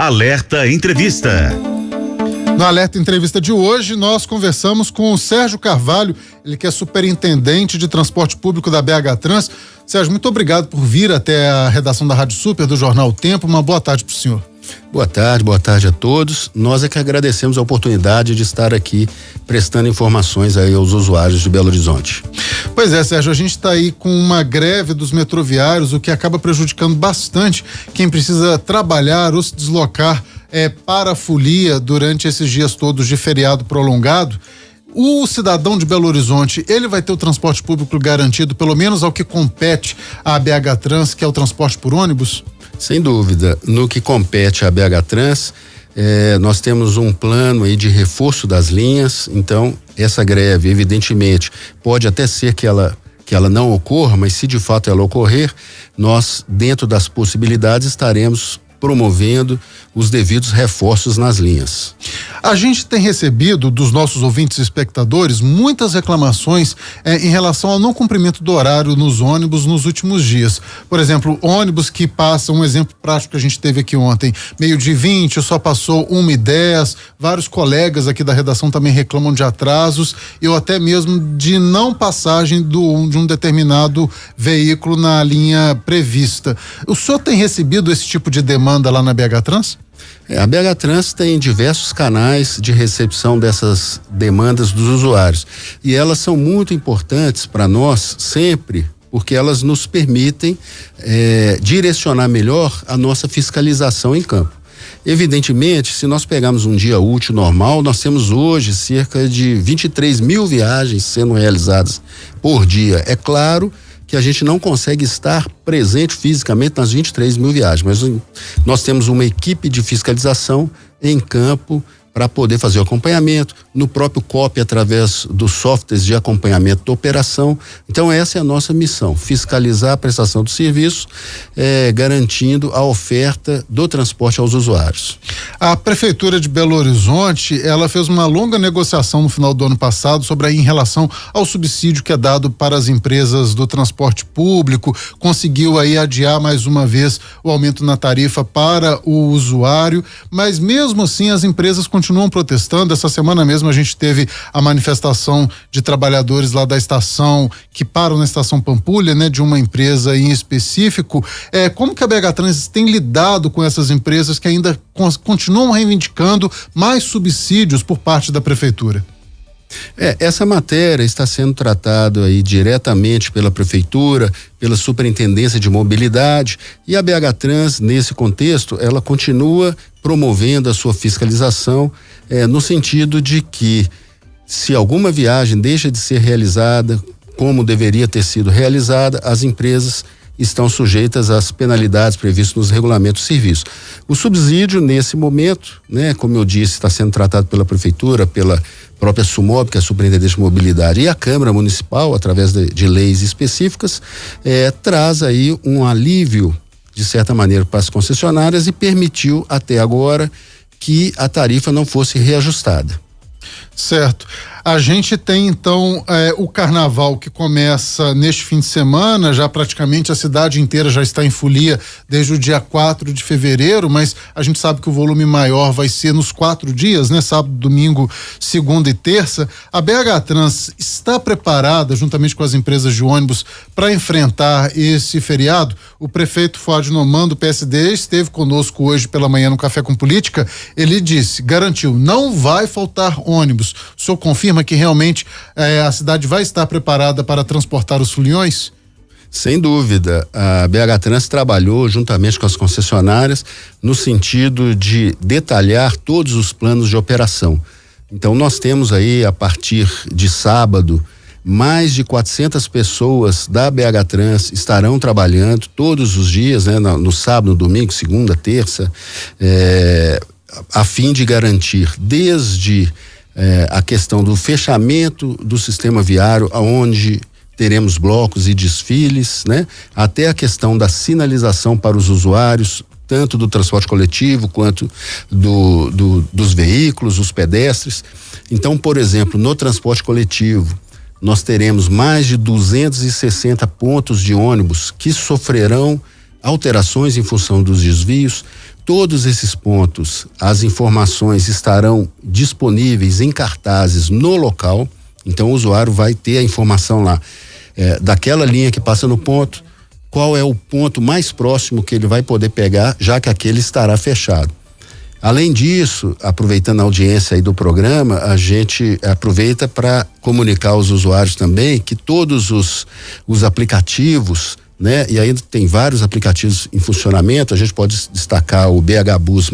Alerta Entrevista. No Alerta Entrevista de hoje, nós conversamos com o Sérgio Carvalho, ele que é superintendente de transporte público da BH Trans. Sérgio, muito obrigado por vir até a redação da Rádio Super, do Jornal O Tempo. Uma boa tarde para o senhor. Boa tarde a todos. Nós é que agradecemos a oportunidade de estar aqui prestando informações aí aos usuários de Belo Horizonte. Pois é, Sérgio, a gente está aí com uma greve dos metroviários, o que acaba prejudicando bastante quem precisa trabalhar ou se deslocar para a folia durante esses dias todos de feriado prolongado. O cidadão de Belo Horizonte, ele vai ter o transporte público garantido, pelo menos ao que compete à BH Trans, que é o transporte por ônibus? Sem dúvida. No que compete à BH Trans, nós temos um plano aí de reforço das linhas. Então, essa greve, evidentemente, pode até ser que ela não ocorra, mas se de fato ela ocorrer, nós, dentro das possibilidades, estaremos promovendo os devidos reforços nas linhas. A gente tem recebido dos nossos ouvintes e espectadores muitas reclamações em relação ao não cumprimento do horário nos ônibus nos últimos dias. Por exemplo, ônibus que passam, um exemplo prático que a gente teve aqui ontem, 12:20, só passou 1:10, vários colegas aqui da redação também reclamam de atrasos ou até mesmo de não passagem de um determinado veículo na linha prevista. O senhor tem recebido esse tipo de demanda lá na BH Trans? A BH Trans tem diversos canais de recepção dessas demandas dos usuários e elas são muito importantes para nós sempre, porque elas nos permitem direcionar melhor a nossa fiscalização em campo. Evidentemente, se nós pegarmos um dia útil normal, nós temos hoje cerca de 23 mil viagens sendo realizadas por dia. É claro que a gente não consegue estar presente fisicamente nas 23 mil viagens, mas nós temos uma equipe de fiscalização em campo para poder fazer o acompanhamento, no próprio COP, através dos softwares de acompanhamento da operação. Então, essa é a nossa missão, fiscalizar a prestação do serviço, garantindo a oferta do transporte aos usuários. A Prefeitura de Belo Horizonte, ela fez uma longa negociação no final do ano passado em relação ao subsídio que é dado para as empresas do transporte público, conseguiu aí adiar mais uma vez o aumento na tarifa para o usuário, mas mesmo assim as empresas continuam protestando. Essa semana mesmo a gente teve a manifestação de trabalhadores lá da estação, que param na estação Pampulha, né, de uma empresa em específico. Como que a BH Trans tem lidado com essas empresas que ainda continuam reivindicando mais subsídios por parte da prefeitura? Essa matéria está sendo tratada aí diretamente pela prefeitura, pela Superintendência de Mobilidade, e a BH Trans, nesse contexto, ela continua promovendo a sua fiscalização, no sentido de que, se alguma viagem deixa de ser realizada como deveria ter sido realizada, as empresas estão sujeitas às penalidades previstas nos regulamentos de serviço. O subsídio, nesse momento, né, como eu disse, está sendo tratado pela prefeitura, pela própria SUMOB, que é a Superintendência de Mobilidade, e a Câmara Municipal, através de leis específicas, traz aí um alívio, de certa maneira, para as concessionárias e permitiu até agora que a tarifa não fosse reajustada. Certo. A gente tem então o carnaval que começa neste fim de semana, já praticamente a cidade inteira já está em folia desde o dia 4 de fevereiro, mas a gente sabe que o volume maior vai ser nos 4 dias, né? Sábado, domingo, segunda e terça. A BH Trans está preparada, juntamente com as empresas de ônibus, para enfrentar esse feriado? O prefeito Fuad Noman, do PSD, esteve conosco hoje pela manhã no Café com Política. Ele disse, garantiu, não vai faltar ônibus. O senhor confirma que realmente a cidade vai estar preparada para transportar os foliões? Sem dúvida, a BH Trans trabalhou juntamente com as concessionárias no sentido de detalhar todos os planos de operação. Então nós temos aí, a partir de sábado, mais de 400 pessoas da BH Trans estarão trabalhando todos os dias, né, no sábado, no domingo, segunda, terça, a fim de garantir desde a questão do fechamento do sistema viário, aonde teremos blocos e desfiles, né? Até a questão da sinalização para os usuários, tanto do transporte coletivo quanto dos veículos, os pedestres. Então, por exemplo, no transporte coletivo, nós teremos mais de 260 pontos de ônibus que sofrerão alterações em função dos desvios. todos esses pontos, as informações estarão disponíveis em cartazes no local. Então o usuário vai ter a informação lá, daquela linha que passa no ponto, qual é o ponto mais próximo que ele vai poder pegar, já que aquele estará fechado. Além disso, aproveitando a audiência aí do programa, a gente aproveita para comunicar aos usuários também que todos os aplicativos, né? E ainda tem vários aplicativos em funcionamento, a gente pode destacar o BH Bus+,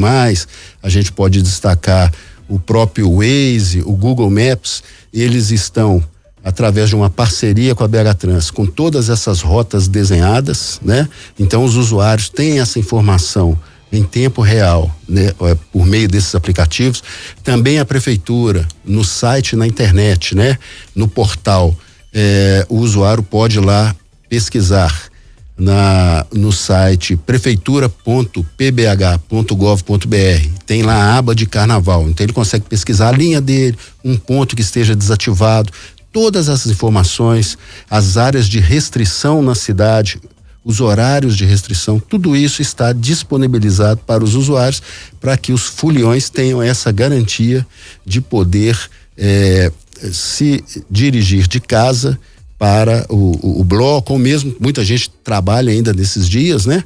a gente pode destacar o próprio Waze, o Google Maps, eles estão através de uma parceria com a BH Trans, com todas essas rotas desenhadas, né? Então os usuários têm essa informação em tempo real, né? Por meio desses aplicativos. Também a prefeitura, no site, na internet, né? No portal, o usuário pode ir lá pesquisar no site prefeitura.pbh.gov.br, tem lá a aba de carnaval, então ele consegue pesquisar a linha dele, um ponto que esteja desativado, todas essas informações, as áreas de restrição na cidade, os horários de restrição, tudo isso está disponibilizado para os usuários, para que os foliões tenham essa garantia de poder se dirigir de casa para o bloco, ou mesmo, muita gente trabalha ainda nesses dias, né?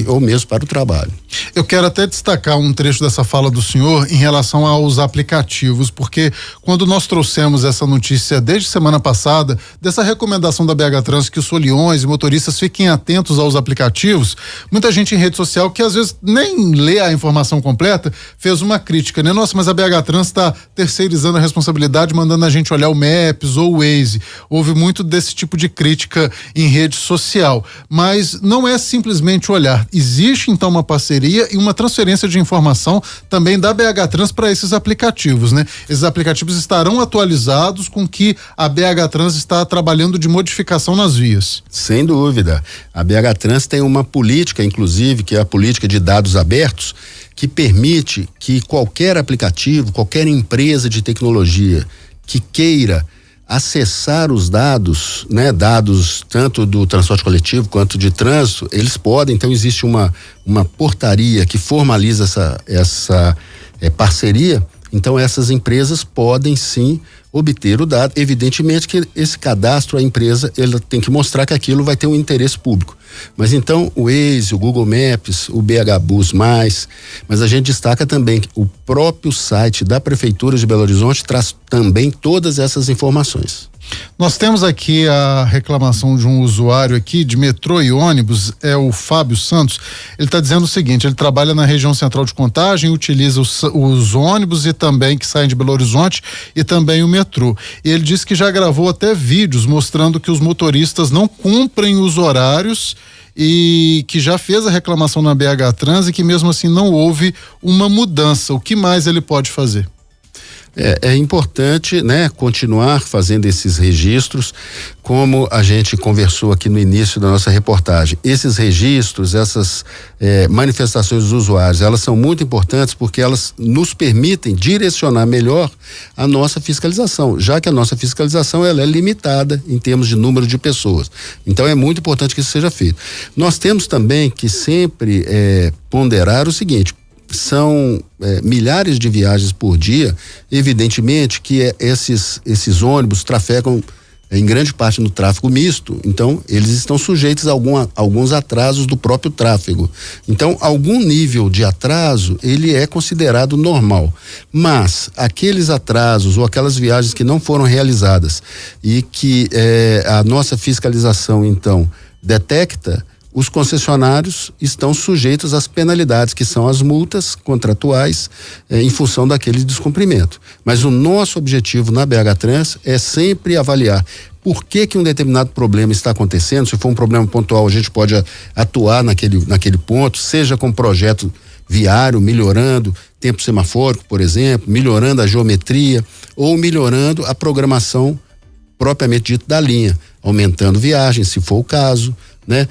Ou mesmo para o trabalho. Eu quero até destacar um trecho dessa fala do senhor em relação aos aplicativos, porque quando nós trouxemos essa notícia desde semana passada, dessa recomendação da BH Trans que os foliões e motoristas fiquem atentos aos aplicativos, muita gente em rede social que às vezes nem lê a informação completa, fez uma crítica, né? Nossa, mas a BH Trans está terceirizando a responsabilidade, mandando a gente olhar o Maps ou o Waze. Houve muito desse tipo de crítica em rede social, mas não é simplesmente olhar. Existe então uma parceria e uma transferência de informação também da BH Trans para esses aplicativos, né? Esses aplicativos estarão atualizados com que a BH Trans está trabalhando de modificação nas vias. Sem dúvida. A BH Trans tem uma política, inclusive, que é a política de dados abertos, que permite que qualquer aplicativo, qualquer empresa de tecnologia que queira acessar os dados, né? Dados tanto do transporte coletivo quanto de trânsito, eles podem. Então existe uma portaria que formaliza essa parceria. Então essas empresas podem sim obter o dado. Evidentemente que esse cadastro, a empresa, ela tem que mostrar que aquilo vai ter um interesse público. Mas então o Waze, o Google Maps, o BH Bus+, mas a gente destaca também que o próprio site da Prefeitura de Belo Horizonte traz também todas essas informações. Nós temos aqui a reclamação de um usuário aqui de metrô e ônibus, é o Fábio Santos. Ele está dizendo o seguinte: ele trabalha na região central de Contagem, utiliza os ônibus e também que saem de Belo Horizonte e também o metrô. E ele disse que já gravou até vídeos mostrando que os motoristas não cumprem os horários e que já fez a reclamação na BH Trans e que mesmo assim não houve uma mudança. O que mais ele pode fazer? É importante, né, continuar fazendo esses registros, como a gente conversou aqui no início da nossa reportagem. Esses registros, essas manifestações dos usuários, elas são muito importantes porque elas nos permitem direcionar melhor a nossa fiscalização, já que a nossa fiscalização ela é limitada em termos de número de pessoas. Então é muito importante que isso seja feito. Nós temos também que sempre ponderar o seguinte: são milhares de viagens por dia, evidentemente que esses ônibus trafegam em grande parte no tráfego misto, então eles estão sujeitos a alguns atrasos do próprio tráfego. Então algum nível de atraso ele é considerado normal, mas aqueles atrasos ou aquelas viagens que não foram realizadas e que a nossa fiscalização então detecta, os concessionários estão sujeitos às penalidades, que são as multas contratuais em função daquele descumprimento. Mas o nosso objetivo na BH Trans é sempre avaliar por que um determinado problema está acontecendo. Se for um problema pontual, a gente pode atuar naquele ponto, seja com projeto viário, melhorando tempo semafórico, por exemplo, melhorando a geometria ou melhorando a programação propriamente dita da linha, aumentando viagens, se for o caso, né?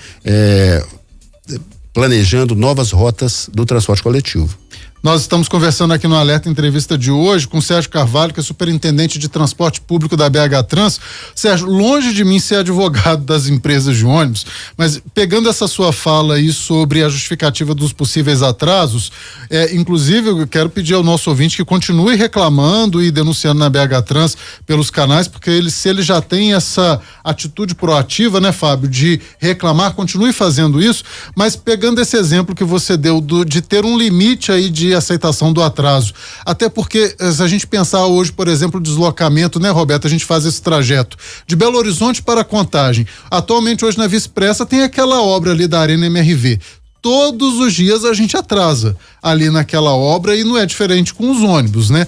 Planejando novas rotas do transporte coletivo. Nós estamos conversando aqui no Alerta Entrevista de hoje com o Sérgio Carvalho, que é superintendente de transporte público da BH Trans. Sérgio, longe de mim ser advogado das empresas de ônibus, mas pegando essa sua fala aí sobre a justificativa dos possíveis atrasos, inclusive eu quero pedir ao nosso ouvinte que continue reclamando e denunciando na BH Trans pelos canais, porque se ele já tem essa atitude proativa, né, Fábio, de reclamar, continue fazendo isso, mas pegando esse exemplo que você deu de ter um limite aí de aceitação do atraso, até porque se a gente pensar hoje, por exemplo, o deslocamento, né, Roberto, a gente faz esse trajeto de Belo Horizonte para Contagem, atualmente hoje na Via Expressa tem aquela obra ali da Arena MRV. Todos os dias a gente atrasa ali naquela obra e não é diferente com os ônibus, né?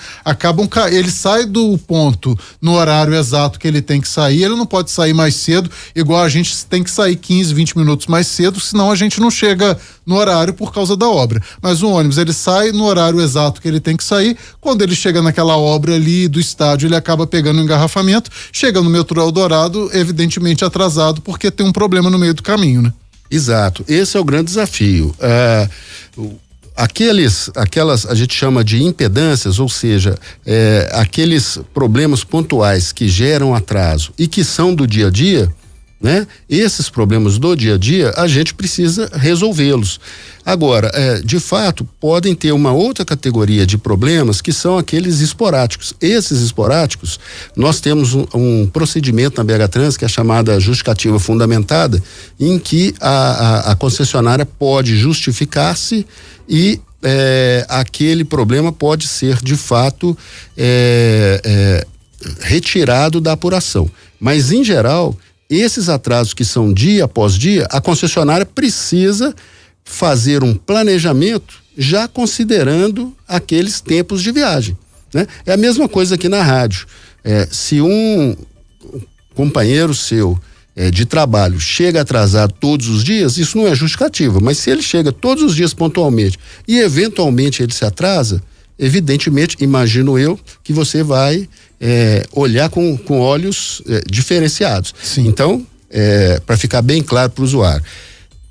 Ele sai do ponto no horário exato que ele tem que sair, ele não pode sair mais cedo, igual a gente tem que sair 15, 20 minutos mais cedo, senão a gente não chega no horário por causa da obra. Mas o ônibus, ele sai no horário exato que ele tem que sair, quando ele chega naquela obra ali do estádio, ele acaba pegando um engarrafamento, chega no metrô Eldorado, evidentemente atrasado, porque tem um problema no meio do caminho, né? Exato, esse é o grande desafio. Aquelas a gente chama de impedâncias, ou seja, aqueles problemas pontuais que geram atraso e que são do dia a dia, né? Esses problemas do dia a dia a gente precisa resolvê-los. Agora, de fato, podem ter uma outra categoria de problemas que são aqueles esporádicos. Esses esporádicos, nós temos um procedimento na BH Trans que é chamada justificativa fundamentada, em que a concessionária pode justificar-se e aquele problema pode ser de fato retirado da apuração. Mas, em geral, esses atrasos que são dia após dia, a concessionária precisa fazer um planejamento já considerando aqueles tempos de viagem, né? É a mesma coisa aqui na rádio. Se um companheiro seu de trabalho chega atrasado todos os dias, isso não é justificativa, mas se ele chega todos os dias pontualmente e eventualmente ele se atrasa, evidentemente, imagino eu, que você vai olhar com olhos diferenciados. Sim. Então, para ficar bem claro para o usuário,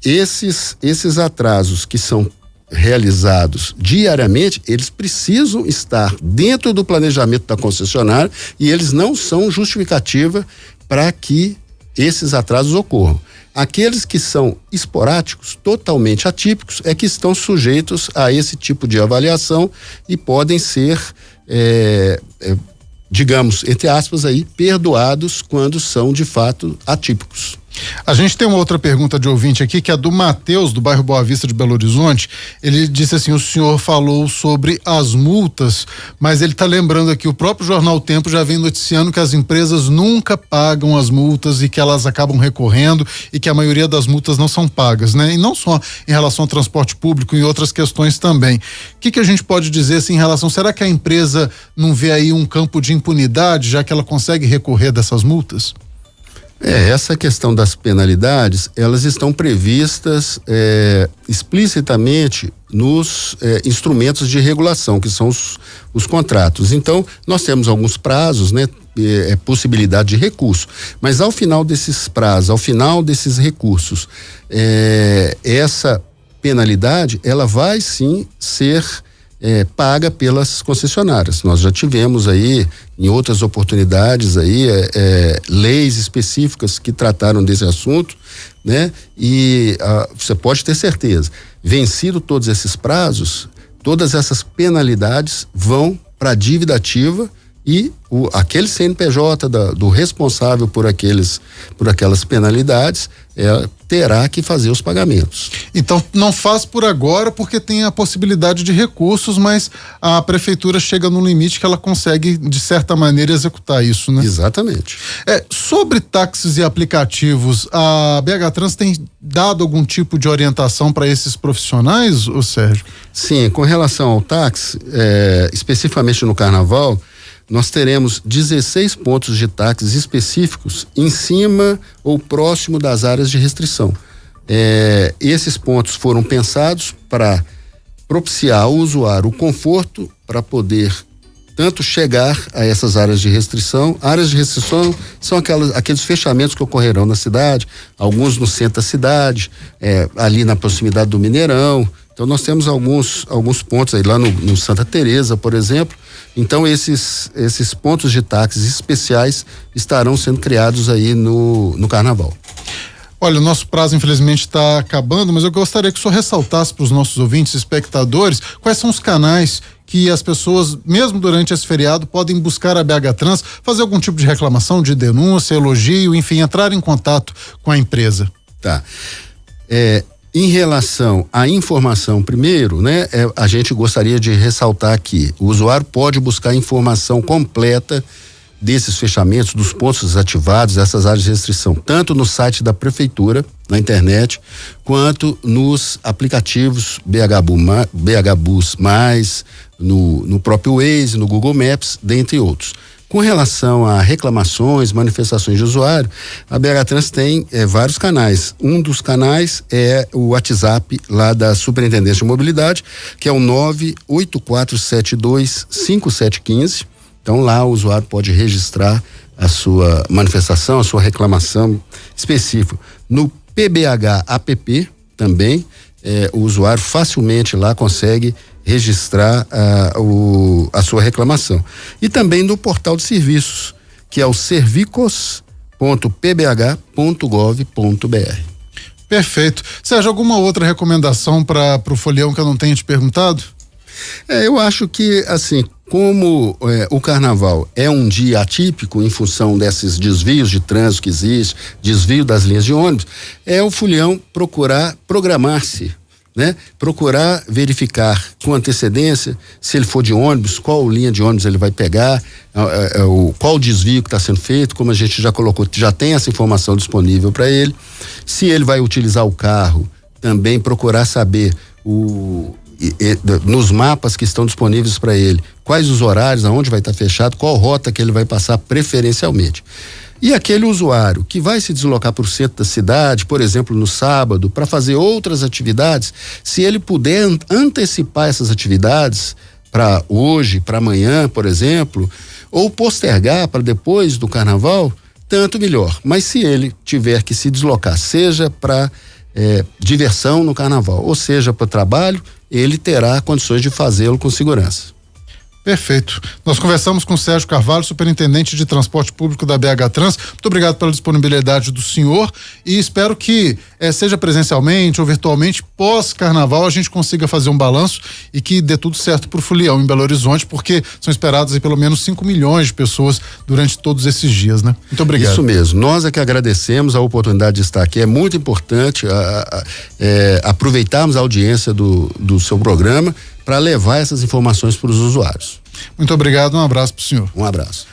esses atrasos que são realizados diariamente, eles precisam estar dentro do planejamento da concessionária e eles não são justificativa para que esses atrasos ocorram. Aqueles que são esporádicos, totalmente atípicos, é que estão sujeitos a esse tipo de avaliação e podem ser, digamos, entre aspas aí, perdoados quando são de fato atípicos. A gente tem uma outra pergunta de ouvinte aqui, que é do Matheus, do bairro Boa Vista de Belo Horizonte. Ele disse assim: o senhor falou sobre as multas, mas ele está lembrando aqui, o próprio jornal Tempo já vem noticiando que as empresas nunca pagam as multas e que elas acabam recorrendo e que a maioria das multas não são pagas, né? E não só em relação ao transporte público, em outras questões também. O que a gente pode dizer assim, em relação, será que a empresa não vê aí um campo de impunidade, já que ela consegue recorrer dessas multas? Essa questão das penalidades, elas estão previstas explicitamente nos instrumentos de regulação, que são os contratos. Então, nós temos alguns prazos, né? Possibilidade de recurso, mas ao final desses prazos, ao final desses recursos, essa penalidade, ela vai sim ser paga pelas concessionárias. Nós já tivemos aí, em outras oportunidades aí, leis específicas que trataram desse assunto, né? E você pode ter certeza, vencido todos esses prazos, todas essas penalidades vão para a dívida ativa e aquele CNPJ do responsável por aquelas penalidades terá que fazer os pagamentos. Então não faz por agora porque tem a possibilidade de recursos, mas a prefeitura chega num limite que ela consegue de certa maneira executar isso, né? Exatamente. Sobre táxis e aplicativos, a BH Trans tem dado algum tipo de orientação para esses profissionais, ô Sérgio? Sim, com relação ao táxi, especificamente no carnaval, nós teremos 16 pontos de táxis específicos em cima ou próximo das áreas de restrição. Esses pontos foram pensados para propiciar ao usuário o conforto para poder tanto chegar a essas áreas de restrição. Áreas de restrição são aqueles fechamentos que ocorrerão na cidade, alguns no centro da cidade, ali na proximidade do Mineirão, Então nós temos alguns pontos aí lá no Santa Teresa, por exemplo. Então esses pontos de táxis especiais estarão sendo criados aí no Carnaval. Olha, o nosso prazo infelizmente está acabando, mas eu gostaria que o senhor ressaltasse para os nossos ouvintes, espectadores, quais são os canais que as pessoas, mesmo durante esse feriado, podem buscar a BH Trans, fazer algum tipo de reclamação, de denúncia, elogio, enfim, entrar em contato com a empresa. Tá. Em relação à informação, primeiro, né, a gente gostaria de ressaltar aqui, o usuário pode buscar informação completa desses fechamentos, dos pontos desativados, dessas áreas de restrição, tanto no site da prefeitura, na internet, quanto nos aplicativos BH Bus+, no próprio Waze, no Google Maps, dentre outros. Com relação a reclamações, manifestações de usuário, a BH Trans tem vários canais. Um dos canais é o WhatsApp lá da Superintendência de Mobilidade, que é o 984725715. Então lá o usuário pode registrar a sua manifestação, a sua reclamação específica. No PBH app também, o usuário facilmente lá consegue registrar a sua reclamação. E também no portal de serviços, que é o servicos.pbh.gov.br. Perfeito. Sérgio, alguma outra recomendação para o folião que eu não tenha te perguntado? Eu acho que, assim, como o Carnaval é um dia atípico em função desses desvios de trânsito que existe, desvio das linhas de ônibus, é o folião procurar programar-se, né? Procurar verificar com antecedência, se ele for de ônibus, qual linha de ônibus ele vai pegar, qual desvio que está sendo feito, como a gente já colocou, já tem essa informação disponível para ele. Se ele vai utilizar o carro, também procurar saber nos mapas que estão disponíveis para ele, quais os horários, aonde vai estar fechado, qual rota que ele vai passar preferencialmente. E aquele usuário que vai se deslocar para o centro da cidade, por exemplo, no sábado, para fazer outras atividades, se ele puder antecipar essas atividades para hoje, para amanhã, por exemplo, ou postergar para depois do Carnaval, tanto melhor. Mas se ele tiver que se deslocar, seja para diversão no Carnaval, ou seja para trabalho, ele terá condições de fazê-lo com segurança. Perfeito. Nós conversamos com o Sérgio Carvalho, superintendente de transporte público da BH Trans. Muito obrigado pela disponibilidade do senhor e espero que seja presencialmente ou virtualmente, pós-carnaval, a gente consiga fazer um balanço e que dê tudo certo pro folião em Belo Horizonte, porque são esperadas aí pelo menos 5 milhões de pessoas durante todos esses dias, né? Muito obrigado. Isso mesmo. Nós é que agradecemos a oportunidade de estar aqui. É muito importante aproveitarmos a audiência do seu programa para levar essas informações para os usuários. Muito obrigado, um abraço para o senhor. Um abraço.